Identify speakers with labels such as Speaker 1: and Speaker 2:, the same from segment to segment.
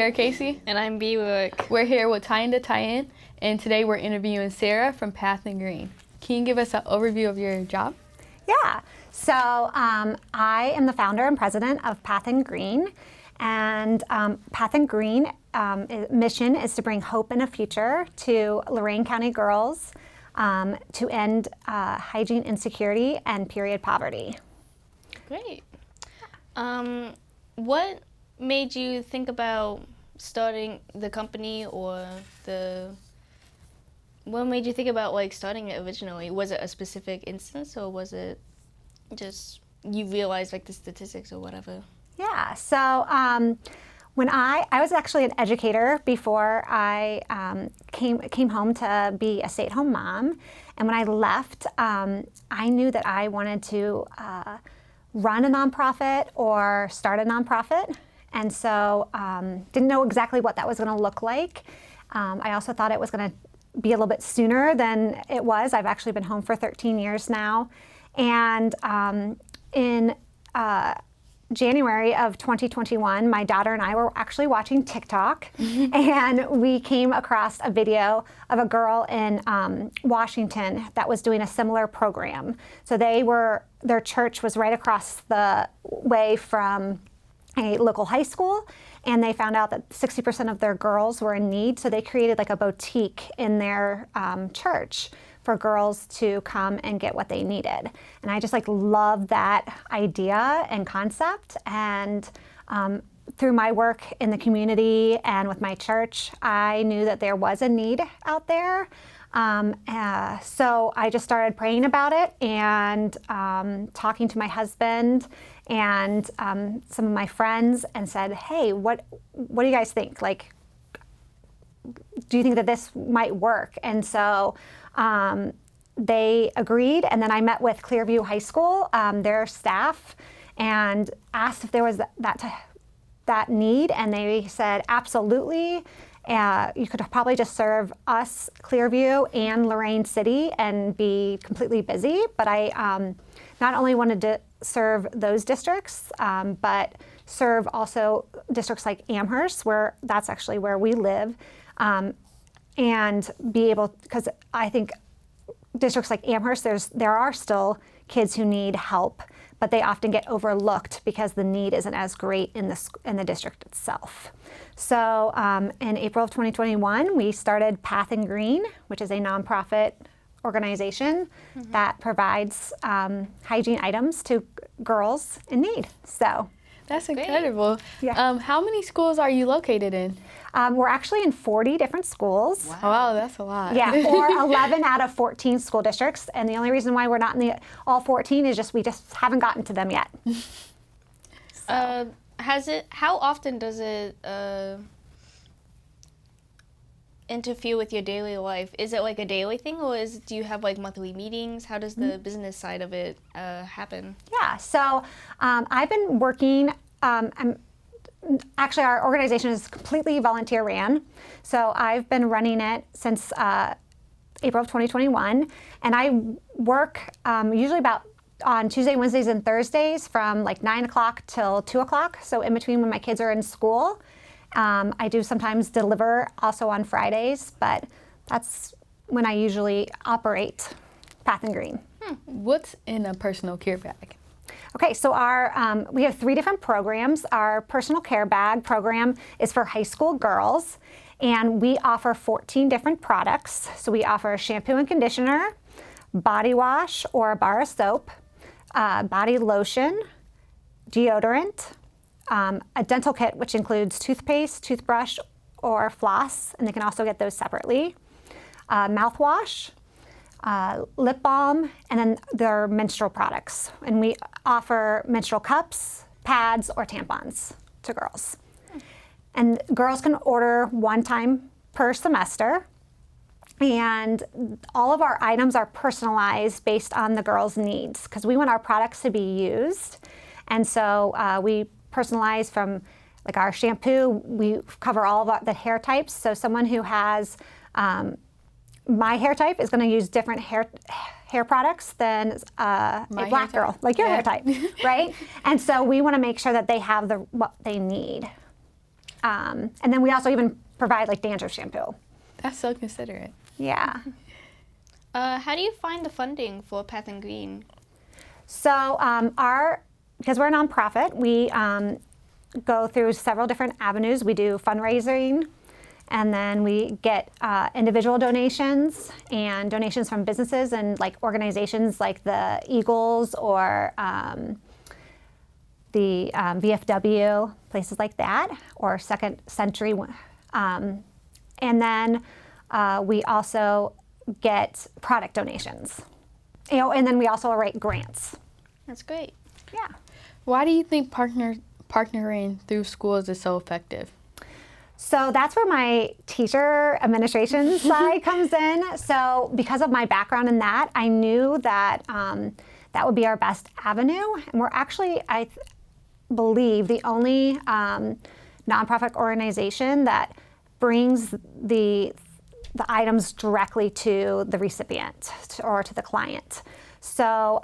Speaker 1: Sierra Casey.
Speaker 2: And I'm Bee.
Speaker 1: We're here with Tie-In to Tie-In, and today we're interviewing Sarah from Path and Green. Can you give us an overview of your job?
Speaker 3: Yeah, so I am the founder and president of Path and Green, and Path and Green mission is to bring hope and a future to Lorain County girls to end hygiene insecurity and period poverty.
Speaker 2: Great. What made you think about starting the company, or what made you think about starting it originally? Was it a specific instance, or was it just you realized the statistics or whatever?
Speaker 3: Yeah, so when I was actually an educator before I came home to be a stay-at-home mom, and when I left, I knew that I wanted to run a nonprofit or start a nonprofit, and so didn't know exactly what that was going to look like. I also thought it was going to be a little bit sooner than it was. I've actually been home for 13 years now, and in January of 2021, my daughter and I were actually watching TikTok, and we came across a video of a girl in Washington that was doing a similar program. So their church was right across the way from a local high school, and they found out that 60% of their girls were in need, so they created a boutique in their church for girls to come and get what they needed. And I just love that idea and concept. And through my work in the community and with my church, I knew that there was a need out there. So I just started praying about it and talking to my husband and some of my friends and said, hey, what do you guys think? Do you think that this might work? And so they agreed, and then I met with Clearview High School, their staff, and asked if there was that need, and they said, absolutely. You could probably just serve us, Clearview, and Lorain City and be completely busy, but I not only wanted to serve those districts, but serve also districts like Amherst, where that's actually where we live, and be able, because I think districts like Amherst, there are still kids who need help, but they often get overlooked because the need isn't as great in the district itself. So in April of 2021, we started Path and Green, which is a nonprofit organization that provides hygiene items to girls in need. So
Speaker 1: that's incredible.
Speaker 3: Yeah.
Speaker 1: How many schools are you located in?
Speaker 3: We're actually in 40 different schools.
Speaker 1: Wow, that's a lot.
Speaker 3: Yeah, or 11 out of 14 school districts. And the only reason why we're not in all 14 is we just haven't gotten to them yet.
Speaker 2: How often does it interfere with your daily life? Is it a daily thing, or do you have monthly meetings? How does the business side of it happen?
Speaker 3: Yeah, so I've been working, actually our organization is completely volunteer ran. So I've been running it since April of 2021, and I work usually about on Tuesday, Wednesdays, and Thursdays from 9 o'clock till 2 o'clock. So in between when my kids are in school. I do sometimes deliver also on Fridays, but that's when I usually operate Path and Green.
Speaker 1: What's in a personal care bag?
Speaker 3: Okay, so we have 3 different programs. Our personal care bag program is for high school girls, and we offer 14 different products. So we offer shampoo and conditioner, body wash or a bar of soap, body lotion, deodorant, a dental kit, which includes toothpaste, toothbrush, or floss, and they can also get those separately, mouthwash, lip balm, and then their menstrual products. And we offer menstrual cups, pads, or tampons to girls. And girls can order one time per semester. And all of our items are personalized based on the girls' needs, because we want our products to be used. And so we personalize from our shampoo. We cover all of the hair types. So someone who has my hair type is going to use different hair products than a black girl, like your hair type, right? And so we want to make sure that they have what they need. And then we also even provide like dandruff shampoo.
Speaker 1: That's so considerate.
Speaker 3: Yeah.
Speaker 2: How do you find the funding for Path and Green?
Speaker 3: So because we're a nonprofit, we go through several different avenues. We do fundraising, and then we get individual donations and donations from businesses and like organizations like the Eagles or the VFW, places like that, or Second Century. And then we also get product donations. And then we also write grants.
Speaker 2: That's great.
Speaker 3: Yeah.
Speaker 1: Why do you think partnering through schools is so effective?
Speaker 3: So that's where my teacher administration side comes in. So because of my background in that, I knew that that would be our best avenue. And we're actually, I believe, the only nonprofit organization that brings the items directly to the recipient or to the client. So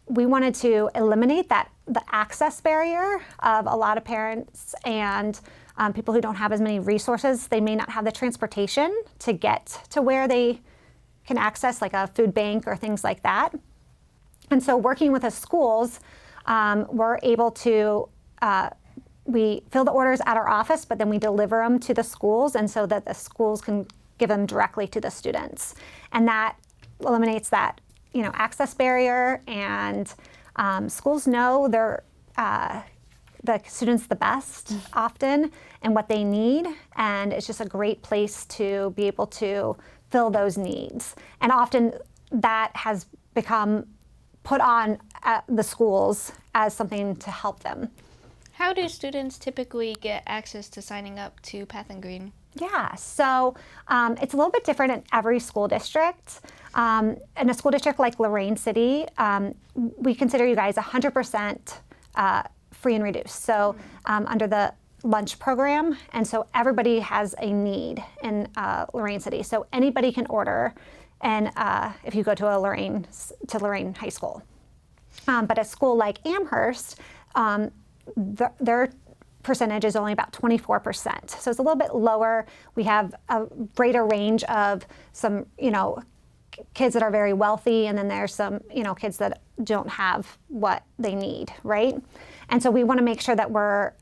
Speaker 3: we wanted to eliminate the access barrier of a lot of parents and people who don't have as many resources. They may not have the transportation to get to where they can access like a food bank or things like that. And so working with the schools, we're able to we fill the orders at our office, but then we deliver them to the schools, and so that the schools can give them directly to the students. And that eliminates that, access barrier, and schools know the students the best often and what they need, and it's just a great place to be able to fill those needs. And often that has become put on at the schools as something to help them.
Speaker 2: How do students typically get access to signing up to Path and Green?
Speaker 3: Yeah, so it's a little bit different in every school district. In a school district like Lorain City, we consider you guys 100% free and reduced. So under the lunch program, and so everybody has a need in Lorain City. So anybody can order, and if you go to Lorain High School. But a school like Amherst, their percentage is only about 24%. So it's a little bit lower. We have a greater range of some, kids that are very wealthy, and then there's some, kids that don't have what they need, right? And so we want to make sure that we're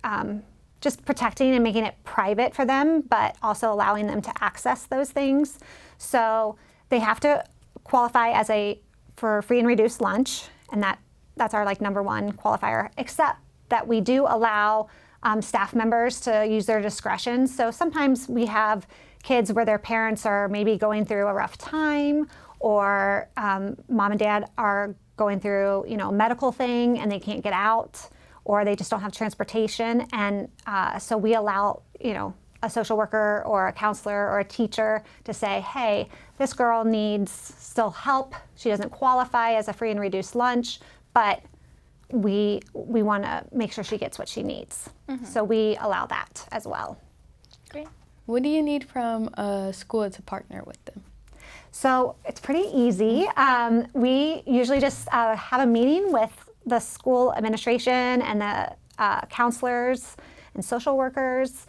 Speaker 3: just protecting and making it private for them, but also allowing them to access those things. So they have to qualify for free and reduced lunch, and that's our number one qualifier, except that we do allow staff members to use their discretion. So sometimes we have kids where their parents are maybe going through a rough time, or mom and dad are going through a medical thing and they can't get out, or they just don't have transportation. And so we allow a social worker or a counselor or a teacher to say, hey, this girl needs still help. She doesn't qualify as a free and reduced lunch, but we want to make sure she gets what she needs. Mm-hmm. So we allow that as well.
Speaker 2: Great.
Speaker 1: What do you need from a school to partner with them?
Speaker 3: So it's pretty easy. We usually just have a meeting with the school administration and the counselors and social workers.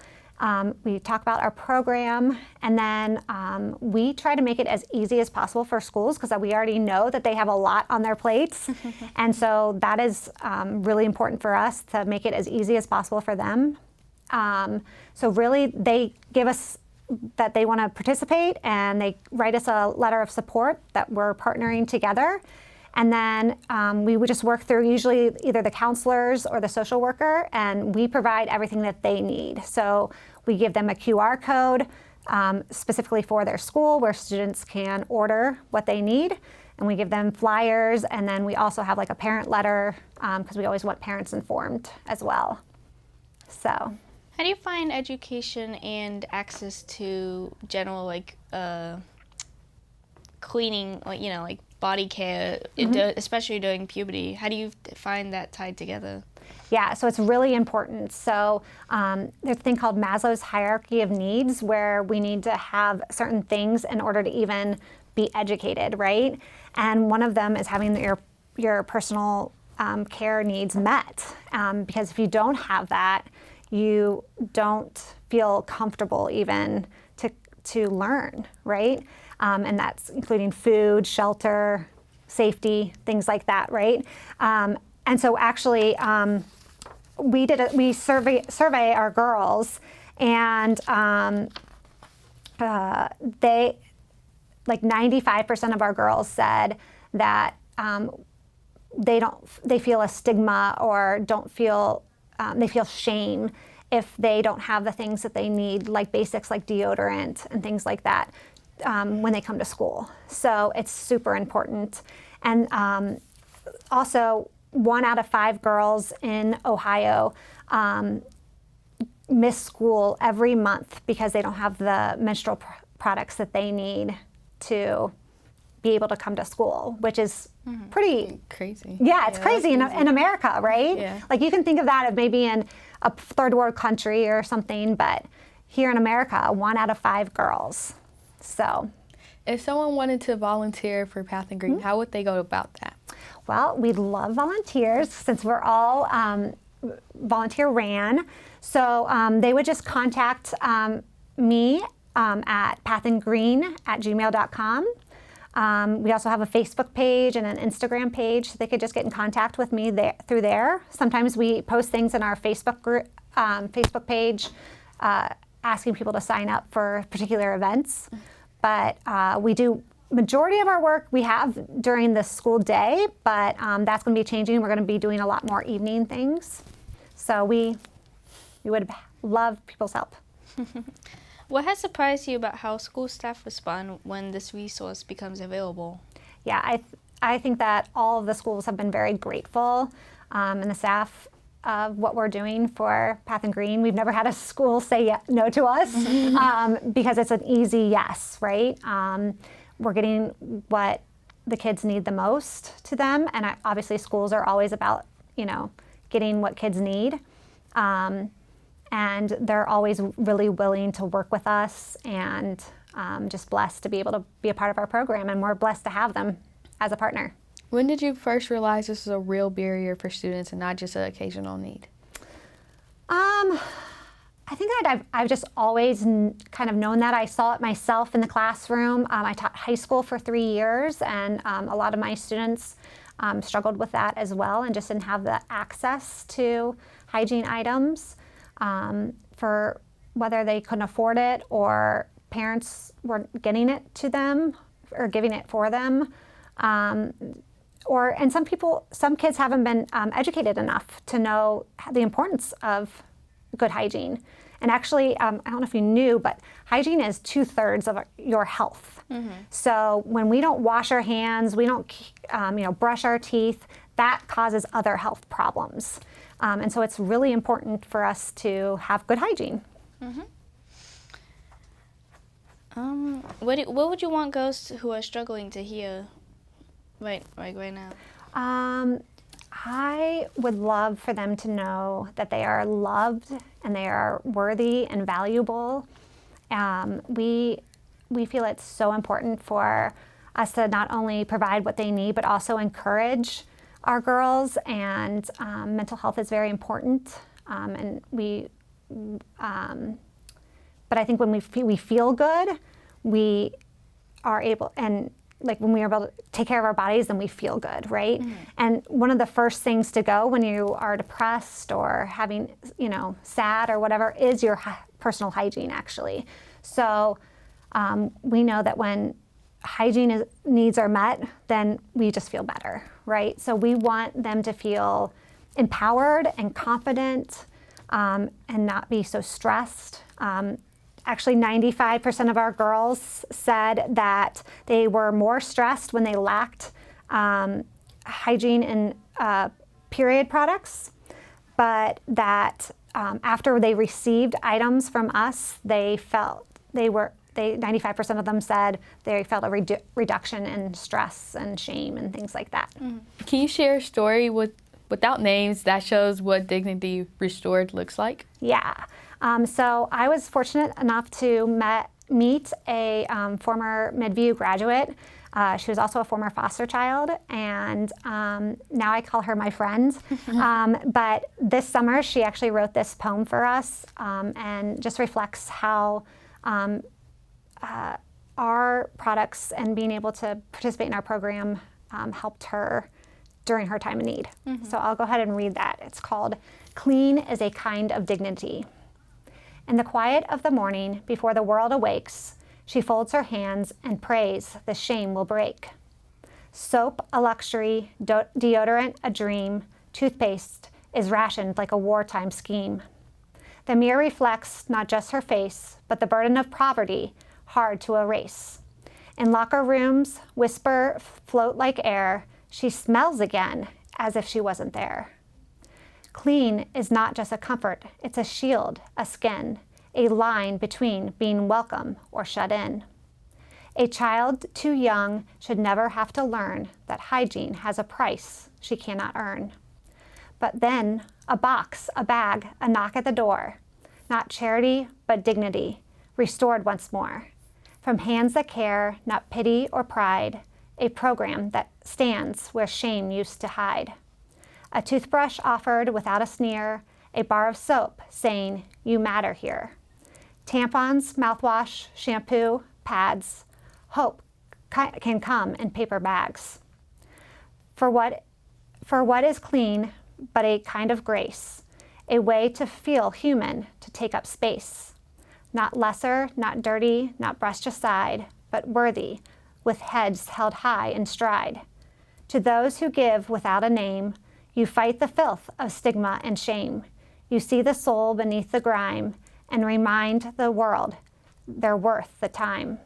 Speaker 3: We talk about our program, and then we try to make it as easy as possible for schools, because we already know that they have a lot on their plates. And so that is really important for us to make it as easy as possible for them. So really they give us that they want to participate, and they write us a letter of support that we're partnering together. And then we would just work through usually either the counselors or the social worker, and we provide everything that they need. So we give them a QR code specifically for their school where students can order what they need, and we give them flyers, and then we also have a parent letter because we always want parents informed as well. So.
Speaker 2: How do you find education and access to general cleaning, body care, especially during puberty? How do you find that tied together?
Speaker 3: Yeah, so it's really important. So there's a thing called Maslow's hierarchy of needs, where we need to have certain things in order to even be educated, right? And one of them is having your personal care needs met, because if you don't have that, you don't feel comfortable even to learn, right? And that's including food, shelter, safety, things like that, right? And so actually, we survey our girls, and they, like 95% of our girls said that they feel a stigma or don't feel, they feel shame if they don't have the things that they need, like basics like deodorant and things like that, when they come to school. So it's super important. And also, 1 out of 5 girls in Ohio miss school every month because they don't have the menstrual products that they need to be able to come to school, which is pretty
Speaker 1: crazy.
Speaker 3: Yeah, it's crazy in America, right?
Speaker 1: Yeah.
Speaker 3: Like you can think of that as maybe in a third world country or something, but here in America, 1 out of 5 girls. So,
Speaker 1: if someone wanted to volunteer for Path and Green, how would they go about that?
Speaker 3: well, we love volunteers since we're all volunteer ran. So they would just contact me at pathandgreen@gmail.com. We also have a Facebook page and an Instagram page, so they could just get in contact with me through there. Sometimes we post things in our Facebook group, Facebook page, asking people to sign up for particular events. But we do majority of our work we have during the school day, but that's going to be changing. We're going to be doing a lot more evening things. So we would love people's help.
Speaker 2: What has surprised you about how school staff respond when this resource becomes available?
Speaker 3: Yeah, I think that all of the schools have been very grateful, and the staff of what we're doing for Path and Green. We've never had a school say no to us because it's an easy yes, right? We're getting what the kids need the most to them, and obviously schools are always about, getting what kids need. And they're always really willing to work with us, and just blessed to be able to be a part of our program, and we're blessed to have them as a partner.
Speaker 1: When did you first realize this was a real barrier for students and not just an occasional need?
Speaker 3: I think that I've just always kind of known that. I saw it myself in the classroom. I taught high school for 3 years, and a lot of my students struggled with that as well, and just didn't have the access to hygiene items. For whether they couldn't afford it or parents weren't getting it to them or giving it for them. And some kids haven't been educated enough to know the importance of good hygiene. And actually, I don't know if you knew, but hygiene is 2/3 of your health. So when we don't wash our hands, we don't brush our teeth, that causes other health problems. And so it's really important for us to have good hygiene.
Speaker 2: What would you want girls who are struggling to hear right now?
Speaker 3: I would love for them to know that they are loved and they are worthy and valuable. We feel it's so important for us to not only provide what they need, but also encourage our girls, and mental health is very important. But I think when we feel good, we are able, and like when we are able to take care of our bodies, then we feel good, right? And one of the first things to go when you are depressed or having, sad or whatever, is your personal hygiene, actually. So we know that when hygiene needs are met, then we just feel better, right? So we want them to feel empowered and confident, and not be so stressed. Actually, 95% of our girls said that they were more stressed when they lacked hygiene in period products, but that after they received items from us, 95% of them said they felt a reduction in stress and shame and things like that.
Speaker 1: Can you share a story without names that shows what Dignity Restored looks like?
Speaker 3: Yeah. So I was fortunate enough to meet a former Midview graduate. She was also a former foster child, and now I call her my friend. But this summer, she actually wrote this poem for us, and just reflects how our products and being able to participate in our program helped her during her time of need. So I'll go ahead and read that. It's called "Clean is a Kind of Dignity." In the quiet of the morning, before the world awakes, she folds her hands and prays the shame will break. Soap, a luxury, deodorant, a dream, toothpaste is rationed like a wartime scheme. The mirror reflects not just her face, but the burden of poverty, hard to erase. In locker rooms, whisper, float like air, she smells again as if she wasn't there. Clean is not just a comfort, it's a shield, a skin, a line between being welcome or shut in. A child too young should never have to learn that hygiene has a price she cannot earn. But then, a box, a bag, a knock at the door. Not charity, but dignity, restored once more. From hands that care, not pity or pride, a program that stands where shame used to hide. A toothbrush offered without a sneer, a bar of soap saying, you matter here. Tampons, mouthwash, shampoo, pads, hope can come in paper bags. For what is clean but a kind of grace, a way to feel human, to take up space. Not lesser, not dirty, not brushed aside, but worthy, with heads held high in stride. To those who give without a name, you fight the filth of stigma and shame. You see the soul beneath the grime and remind the world they're worth the time.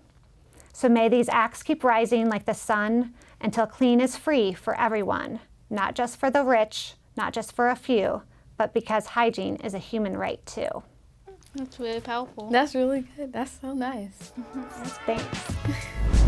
Speaker 3: So may these acts keep rising like the sun until clean is free for everyone, not just for the rich, not just for a few, but because hygiene is a human right too.
Speaker 2: That's really powerful.
Speaker 1: That's really good. That's so nice.
Speaker 3: Thanks.